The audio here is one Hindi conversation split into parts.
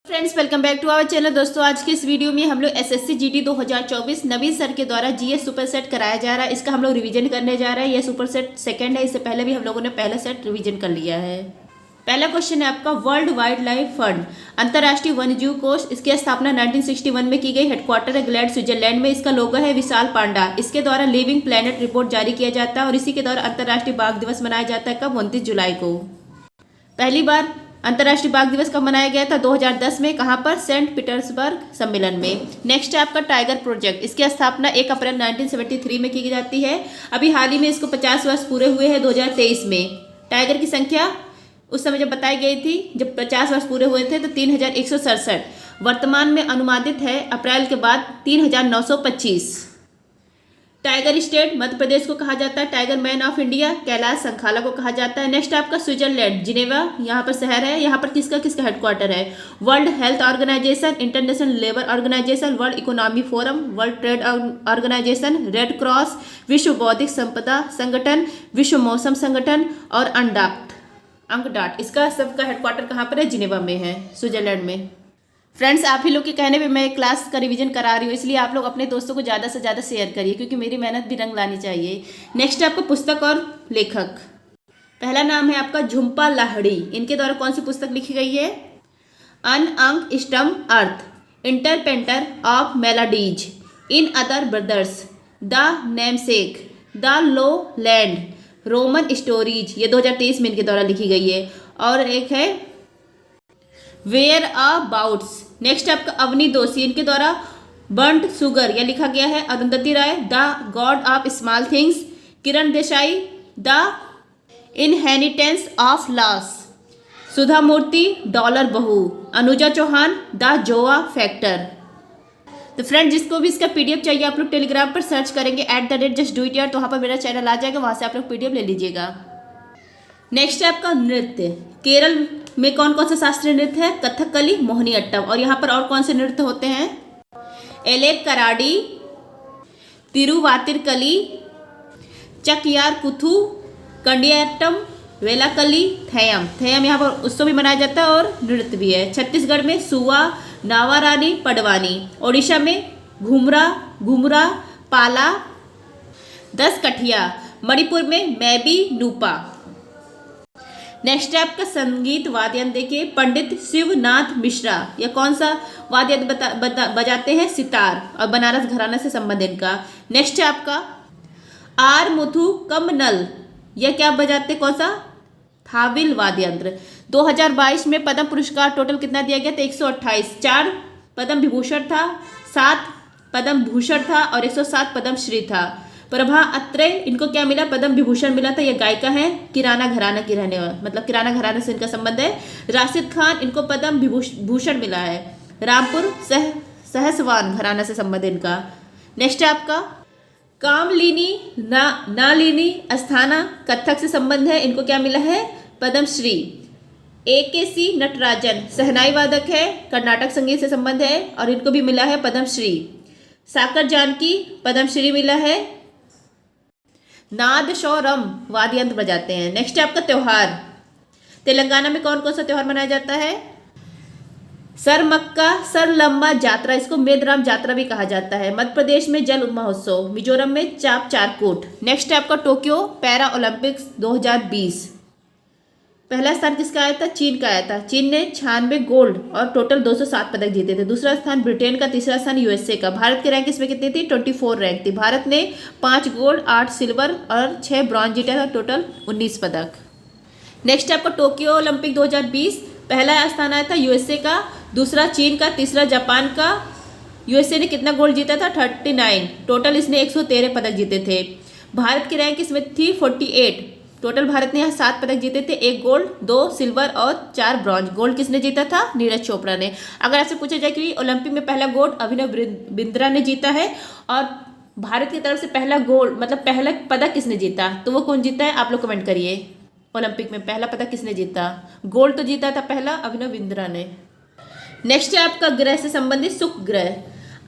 Friends, welcome back to our channel. दोस्तों, आज के इस वीडियो में हम लोग एसएससी जीडी 2024 नवीन सर के द्वारा जीएस सुपर सेट कराया जा रहा है। इसका हम लोग रिवीजन करने जा रहे हैं। यह सुपर सेट सेकंड है। इससे पहले भी हम लोगों ने पहला सेट रिवीजन कर लिया है। पहला क्वेश्चन है आपका, वर्ल्ड वाइल्ड लाइफ फंड अंतर्राष्ट्रीय वन्यजीव कोष, इसकी स्थापना 1961 में की गई। हेडक्वार्टर है ग्लैड, स्विट्जरलैंड में। इसका लोगो है विशाल पांडा। इसके द्वारा लिविंग प्लेनेट रिपोर्ट जारी किया जाता है और इसी के द्वारा अंतर्राष्ट्रीय बाघ दिवस मनाया जाता है। कब? 29 जुलाई को। पहली बार अंतर्राष्ट्रीय बाघ दिवस कब मनाया गया था? 2010 में। कहाँ पर? सेंट पीटर्सबर्ग सम्मेलन में। नेक्स्ट है आपका टाइगर प्रोजेक्ट। इसकी स्थापना 1 अप्रैल 1973 में की जाती है। अभी हाल ही में इसको 50 वर्ष पूरे हुए हैं 2023 में। टाइगर की संख्या उस समय जब बताई गई थी, जब 50 वर्ष पूरे हुए थे, तो 3167। वर्तमान में अनुमानित है अप्रैल के बाद 3925। टाइगर स्टेट मध्य प्रदेश को कहा जाता है। Tiger man of India Kailash Sankhala को कहा जाता है। नेक्स्ट आपका स्विट्जरलैंड, जिनेवा यहाँ पर शहर है। यहाँ पर किसका किसका हेडक्वार्टर है? World Health Organisation, International Labour Organisation, World Economy Forum, World Trade Organisation, Red Cross, विश्व बौद्धिक संपदा संगठन, विश्व मौसम संगठन और अंगडाट। इसका सबका हेडक्वार्टर कहाँ पर है? जिनेवा में है, स्विट्जरलैंड में। फ्रेंड्स, आप ही लोग के कहने पे मैं क्लास का रिवीजन करा रही हूँ, इसलिए आप लोग अपने दोस्तों को ज़्यादा से ज़्यादा शेयर करिए, क्योंकि मेरी मेहनत भी रंग लानी चाहिए। नेक्स्ट आपको पुस्तक और लेखक। पहला नाम है आपका झुम्पा लाहिड़ी। इनके द्वारा कौन सी पुस्तक लिखी गई है? Unaccustomed earth, interpreter of maladies, in other brothers, the namesake, the lowland, Roman stories. ये 2023 में इनके द्वारा लिखी गई है। और एक है वेयर अबाउट्स। नेक्स्ट आपका अवनी दोषी, इनके द्वारा बर्न्ड शुगर यह लिखा गया है। Arundhati Roy, the god of small things. Kiran Desai, the inheritance of loss. Sudha Murty, dollar bahu. Anuja Chauhan, the Zoya factor. तो फ्रेंड, जिसको भी इसका पीडीएफ चाहिए, आप लोग टेलीग्राम पर सर्च करेंगे @justdoityard, तो वहाँ पर मेरा चैनल आ जाएगा, वहाँ से आप लोग पीडीएफ ले लीजिएगा। नेक्स्ट है आपका नृत्य। केरल में कौन कौन सा शास्त्रीय नृत्य है? कथकली, मोहिनीअट्टम। और यहाँ पर और कौन से नृत्य होते हैं? एलेक्कराडी, तिरुवातिरकली, चकयार कुथु, कंडियाट्टम, वेलाकली, थेयम। थेयम यहाँ पर उत्सव भी मनाया जाता है और नृत्य भी है। छत्तीसगढ़ में सुवा, नावारानी, पडवानी। ओडिशा में घुमरा, पाला, 10 कठिया। मणिपुर में मैबी, नूपा। नेक्स्ट है आपका संगीत वाद्ययंत्र। देखिए, पंडित शिवनाथ मिश्रा, यह कौन सा वाद्ययंत्र बजाते हैं? सितार। और बनारस घराना से संबंध इनका। नेक्स्ट है आपका आर मुथु कमनल, यह क्या बजाते? कौन सा? थाविल वाद्ययंत्र। 2022 में पद्म पुरस्कार टोटल कितना दिया गया था? 128। 4 पद्म विभूषण था, 7 पद्म भूषण था और 107 पद्म श्री था। प्रभा अत्रे, इनको क्या मिला? पद्म विभूषण मिला था। ये गायिका है, किराना घराना की रहने वाले, मतलब किराना घराना से इनका संबंध है। राशिद खान, इनको पद्म भूषण मिला है। रामपुर सहसवान घराना से संबंध इनका। नेक्स्ट है आपका कामलिनी नालिनी अस्थाना, कथक से संबंध है, इनको क्या मिला है? पद्मश्री। AKC नटराजन, शहनाई वादक है, कर्नाटक संगीत से संबंध है और इनको भी मिला है पद्मश्री। साकर जानकी, पद्मश्री मिला है। नादस्वरम वाद्ययंत्र बजाते हैं। नेक्स्ट है आपका त्योहार। तेलंगाना में कौन कौन सा त्योहार मनाया जाता है? सरमक्का सरलम्मा जात्रा, इसको मेदराम जात्रा भी कहा जाता है। मध्य प्रदेश में जल महोत्सव। मिजोरम में चाप चारकूट। नेक्स्ट है आपका टोक्यो पैरा ओलंपिक्स 2020। पहला स्थान किसका आया था? चीन का आया था। चीन ने 96 गोल्ड और टोटल 207 पदक जीते थे। दूसरा स्थान ब्रिटेन का, तीसरा स्थान USA का। भारत की रैंक इसमें कितनी थी? 24 रैंक थी। भारत ने 5 गोल्ड, 8 सिल्वर और 6 ब्रॉन्ज जीता था, टोटल 19 पदक। नेक्स्ट आपका टोक्यो ओलंपिक 2020। पहला स्थान आया था USA का, दूसरा चीन का, तीसरा जापान का। USA ने कितना गोल्ड जीता था? 39। टोटल इसने 113 पदक जीते थे। भारत की रैंक इसमें थी 48। टोटल भारत ने यहाँ 7 पदक जीते थे, 1 गोल्ड, 2 सिल्वर और 4 ब्रॉन्ज। गोल्ड किसने जीता था? नीरज चोपड़ा ने। अगर आपसे पूछा जाए कि ओलंपिक में पहला गोल्ड अभिनव बिंद्रा ने जीता है और भारत की तरफ से पहला गोल्ड, मतलब पहला पदक किसने जीता, तो वो कौन जीता है? आप लोग कमेंट करिए। ओलंपिक में पहला पदक किसने जीता? गोल्ड तो जीता था पहला अभिनव बिंद्रा ने। नेक्स्ट है आपका ग्रह से संबंधित शुक्र ग्रह।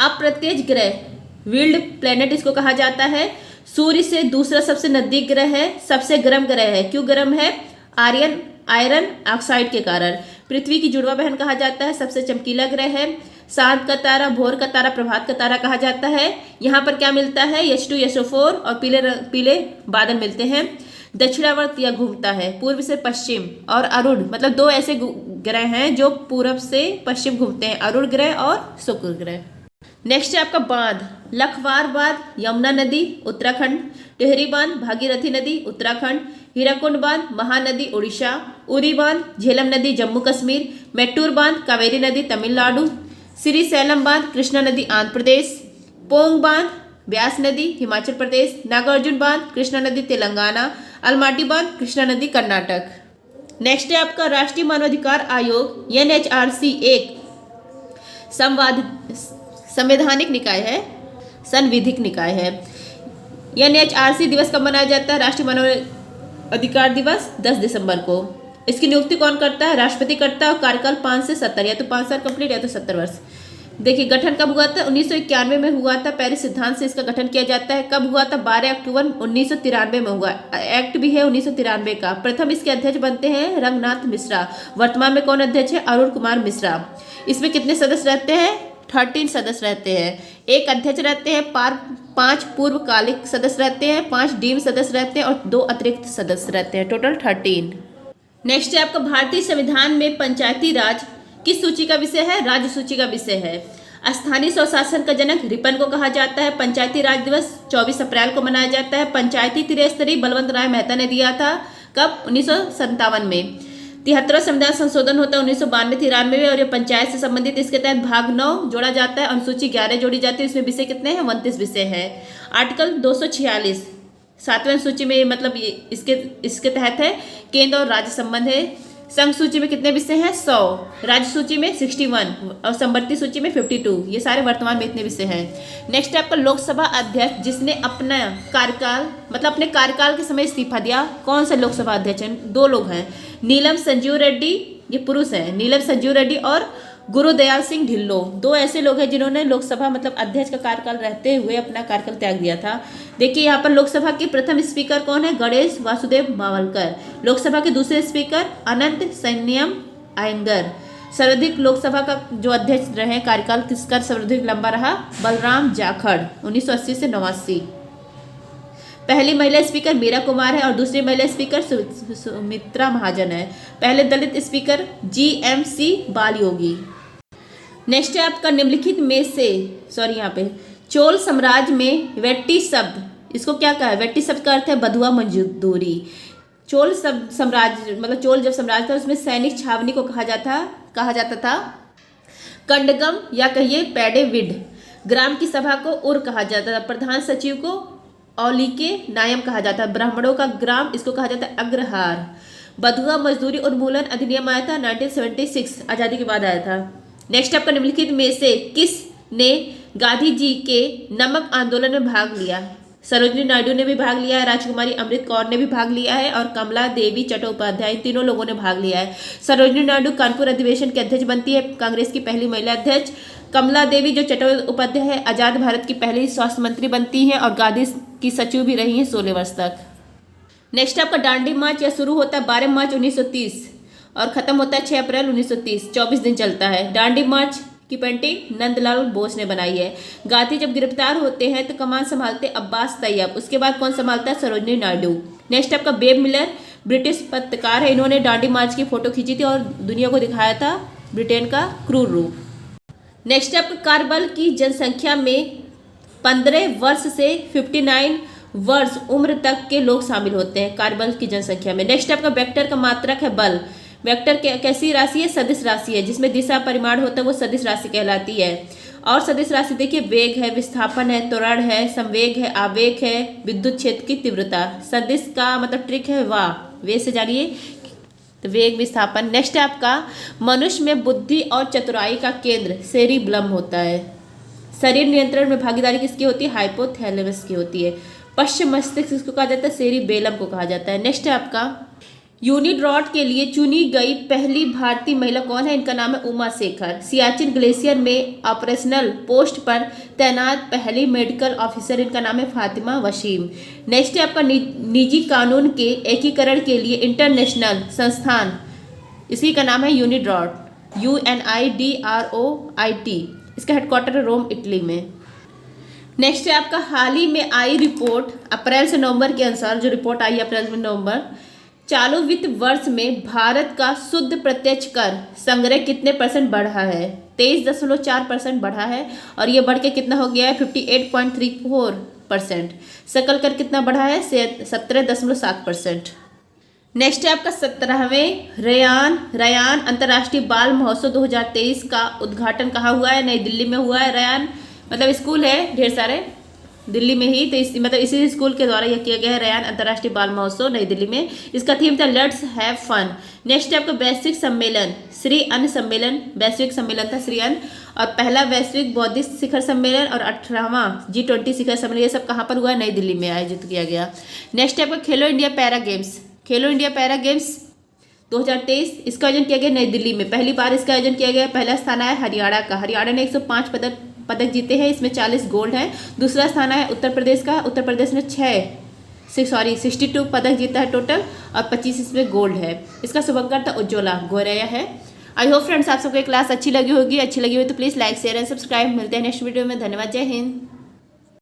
अप्रत्यक्ष ग्रह, विल्ड प्लेनेट इसको कहा जाता है। सूर्य से दूसरा सबसे नजदीक ग्रह है, सबसे गर्म ग्रह है। क्यों गर्म है? आयरन ऑक्साइड के कारण। पृथ्वी की जुड़वा बहन कहा जाता है, सबसे चमकीला ग्रह है। सांझ का तारा, भोर का तारा, प्रभात का तारा कहा जाता है। यहाँ पर क्या मिलता है, H2 SO4 और पीले बादल मिलते हैं। दक्षिणावर्त यह घूमता है पूर्व से पश्चिम, और अरुण मतलब दो ऐसे ग्रह हैं जो पूर्व से पश्चिम घूमते हैं, अरुण ग्रह और शुक्र ग्रह। नेक्स्ट है आपका बांध, लखवार बांध यमुना नदी उत्तराखंड, टिहरी बांध भागीरथी नदी उत्तराखंड, हीराकुंड बांध महानदी उड़ीसा, उरी बांध झेलम नदी जम्मू कश्मीर, मेट्टूर बांध कावेरी नदी तमिलनाडु, श्रीशैलम बांध कृष्णा नदी आंध्र प्रदेश, पोंग बांध ब्यास नदी हिमाचल प्रदेश, नागार्जुन बांध कृष्णा नदी तेलंगाना, अलमाटी बांध कृष्णा नदी कर्नाटक। नेक्स्ट है आपका राष्ट्रीय मानवाधिकार आयोग NHRC एक संवैधानिक निकाय है, संविधिक निकाय है। NHRC दिवस कब मनाया जाता है, राष्ट्रीय मानवाधिकार दिवस 10 दिसंबर को। इसकी नियुक्ति कौन करता है, राष्ट्रपति करता है, और कार्यकाल 5 से 70, या तो 5 साल कंप्लीट या तो 70 वर्ष। देखिए गठन कब हुआ था, 1991 में हुआ था, पेरिस सिद्धांत से इसका गठन किया जाता है। कब हुआ था, 12 अक्टूबर 1993 में हुआ, एक्ट भी है 1993 का। प्रथम इसके अध्यक्ष बनते हैं रंगनाथ मिश्रा। वर्तमान में कौन अध्यक्ष है, अरुण कुमार मिश्रा। इसमें कितने सदस्य रहते हैं, 13 सदस्य रहते हैं। एक अध्यक्ष रहते हैं, 5 पूर्वकालिक सदस्य रहते हैं, 5 डीम सदस्य रहते हैं और 2 अतिरिक्त सदस्य रहते हैं, टोटल 13। नेक्स्ट है आपका भारतीय संविधान में पंचायती राज किस सूची का विषय है, राज्य सूची का विषय है। स्थानीय स्वशासन का जनक रिपन को कहा जाता है। पंचायती राज दिवस 24 अप्रैल को मनाया जाता है। पंचायती त्रिस्तरीय बलवंत राय मेहता ने दिया था, कब, 1957 में। 73वां संविधान संशोधन होता है 1992-93 में, और ये पंचायत से संबंधित इसके तहत भाग 9 जोड़ा जाता है, अनुसूची 11 जोड़ी जाती है। इसमें विषय कितने हैं, 29 विषय है। आर्टिकल 246 7वें अनुसूची में मतलब इसके तहत है, केंद्र और राज्य संबंध है। संघ सूची में कितने विषय हैं, 100, राज्य सूची में 61 और संवर्ती सूची में 52। ये सारे वर्तमान में इतने विषय हैं। नेक्स्ट है आपका लोकसभा अध्यक्ष जिसने अपना कार्यकाल मतलब अपने कार्यकाल के समय इस्तीफा दिया, कौन सा लोकसभा अध्यक्ष हैं, 2 लोग हैं, नीलम संजीव रेड्डी, ये पुरुष हैं, नीलम संजीव रेड्डी और गुरुदयाल सिंह ढिल्लो। 2 ऐसे लोग हैं जिन्होंने लोकसभा मतलब अध्यक्ष का कार्यकाल रहते हुए अपना कार्यकाल त्याग दिया था। देखिए यहाँ पर लोकसभा के प्रथम स्पीकर कौन है, गणेश वासुदेव मावलकर। लोकसभा के दूसरे स्पीकर अनंत सैन्यम आयंगर। सर्वाधिक लोकसभा का जो अध्यक्ष रहे कार्यकाल किसका सर्वाधिक लंबा रहा, बलराम जाखड़ 1980 से 89। पहली महिला स्पीकर मीरा कुमार है और दूसरी महिला स्पीकर सुमित्रा महाजन है। पहले दलित स्पीकर GMC बालयोगी। नेक्स्ट है आपका निम्नलिखित में से यहाँ पे चोल साम्राज्य में वेट्टी शब्द, इसको क्या कहा है, वेट्टी शब्द का अर्थ है बधुआ मजदूरी। चोल साम्राज्य मतलब चोल जब साम्राज्य था उसमें सैनिक छावनी को कहा जाता था कंडगम या कहिए पैडेविड। ग्राम की सभा को उर कहा जाता था। प्रधान सचिव को औलिके नायम कहा जाता है। ब्राह्मणों का ग्राम इसको कहा जाता है अग्रहार। बधुआ मजदूरी उन्मूलन अधिनियम आया था 1976, आज़ादी के बाद आया था। नेक्स्ट आपका निम्नलिखित में से किस ने गांधी जी के नमक आंदोलन में भाग लिया। सरोजिनी नायडू ने भी भाग लिया है, राजकुमारी अमृत कौर ने भी भाग लिया है और कमला देवी चट्टोपाध्याय, तीनों लोगों ने भाग लिया है। सरोजिनी नायडू कानपुर अधिवेशन के अध्यक्ष बनती है, कांग्रेस की पहली महिला अध्यक्ष। कमला देवी जो चट्टोपाध्याय है आजाद भारत की पहली स्वास्थ्य मंत्री बनती हैं और गांधी की सचिव भी रही हैं 16 वर्ष तक। नेक्स्ट आपका दांडी मार्च यह शुरू होता है 12 मार्च 1930 और खत्म होता है 6 अप्रैल 1930, 24 दिन चलता है। दांडी मार्च की पेंटिंग नंदलाल बोस ने बनाई है। गांधी जब गिरफ्तार होते हैं तो कमान संभालते अब्बास तैयब, उसके बाद कौन संभालता है, सरोजिनी नायडू। नेक्स्ट आपका बेब मिलर ब्रिटिश पत्रकार है, इन्होंने दांडी मार्च की फोटो खींची थी और दुनिया को दिखाया था ब्रिटेन का क्रूर रूप। नेक्स्ट आपका कार्यबल की जनसंख्या में 15 वर्ष से 59 वर्ष उम्र तक के लोग शामिल होते हैं कार्यबल की जनसंख्या में। नेक्स्ट आपका वेक्टर का मात्रक है बल। वेक्टर कैसी राशि है, सदिश राशि है, जिसमें दिशा परिमाण होता है वो सदिश राशि कहलाती है। और सदिश राशि देखिए वेग है, विस्थापन है, त्वरण है, संवेग है, आवेग है, विद्युत क्षेत्र की तीव्रता। सदिश का मतलब ट्रिक है वाह, वे से जानिए तो वेग विस्थापन। नेक्स्ट है आपका मनुष्य में बुद्धि और चतुराई का केंद्र सेरिब्लम होता है। शरीर नियंत्रण में भागीदारी किसकी होती है, हाइपोथैलेमस की होती है। पश्चिम मस्तिष्क किसको कहा जाता है, सेरिबेलम को कहा जाता है। नेक्स्ट है आपका यूनिड्रॉट के लिए चुनी गई पहली भारतीय महिला कौन है, इनका नाम है उमा शेखर। सियाचिन ग्लेशियर में ऑपरेशनल पोस्ट पर तैनात पहली मेडिकल ऑफिसर, इनका नाम है फातिमा वसीम। नेक्स्ट है आपका निजी कानून के एकीकरण के लिए इंटरनेशनल संस्थान, इसी का नाम है यूनिड्रॉट, UNIDROIT। इसका हेडक्वार्टर है रोम, इटली में। नेक्स्ट है आपका हाल ही में आई रिपोर्ट अप्रैल से नवंबर के अनुसार, जो रिपोर्ट आई अप्रैल से नवंबर, चालू वित्त वर्ष में भारत का शुद्ध प्रत्यक्ष कर संग्रह कितने % बढ़ा है? 23.4% बढ़ा है और ये बढ़ के कितना हो गया है? 58.34%। सकल कर कितना बढ़ा है? 17.7%। नेक्स्ट है आपका 17वें रयान अंतर्राष्ट्रीय बाल महोत्सव 2023 का उद्घाटन कहाँ हुआ है? नई दिल्ली में हुआ है। रयान मतलब स्कूल है ढेर सारे दिल्ली में ही, तो इसी स्कूल के द्वारा यह किया गया है रयान अंतर्राष्ट्रीय बाल महोत्सव नई दिल्ली में। इसका थीम था लेट्स हैव फन। नेक्स्ट है आपका वैश्विक सम्मेलन श्री अन्न सम्मेलन, वैश्विक सम्मेलन था श्री अन्न, और पहला वैश्विक बौद्धिक शिखर सम्मेलन और 18वां G20 शिखर सम्मेलन, ये सब कहाँ पर हुआ? नई दिल्ली में आयोजित किया गया। नेक्स्ट है आपका खेलो इंडिया पैरा गेम्स 2023, इसका आयोजन किया गया नई दिल्ली में। पहली बार इसका आयोजन किया गया। पहला स्थान है हरियाणा का, हरियाणा ने 105 पदक जीते हैं, इसमें 40 गोल्ड हैं। दूसरा स्थान है उत्तर प्रदेश का, उत्तर प्रदेश ने 62 पदक जीता है टोटल और 25 इसमें गोल्ड है। इसका शुभंकर था उज्ज्वला गोरैया है। आई होप फ्रेंड्स आप सबको क्लास अच्छी लगी होगी तो please like share and subscribe. मिलते हैं नेक्स्ट वीडियो में। धन्यवाद, जय हिंद।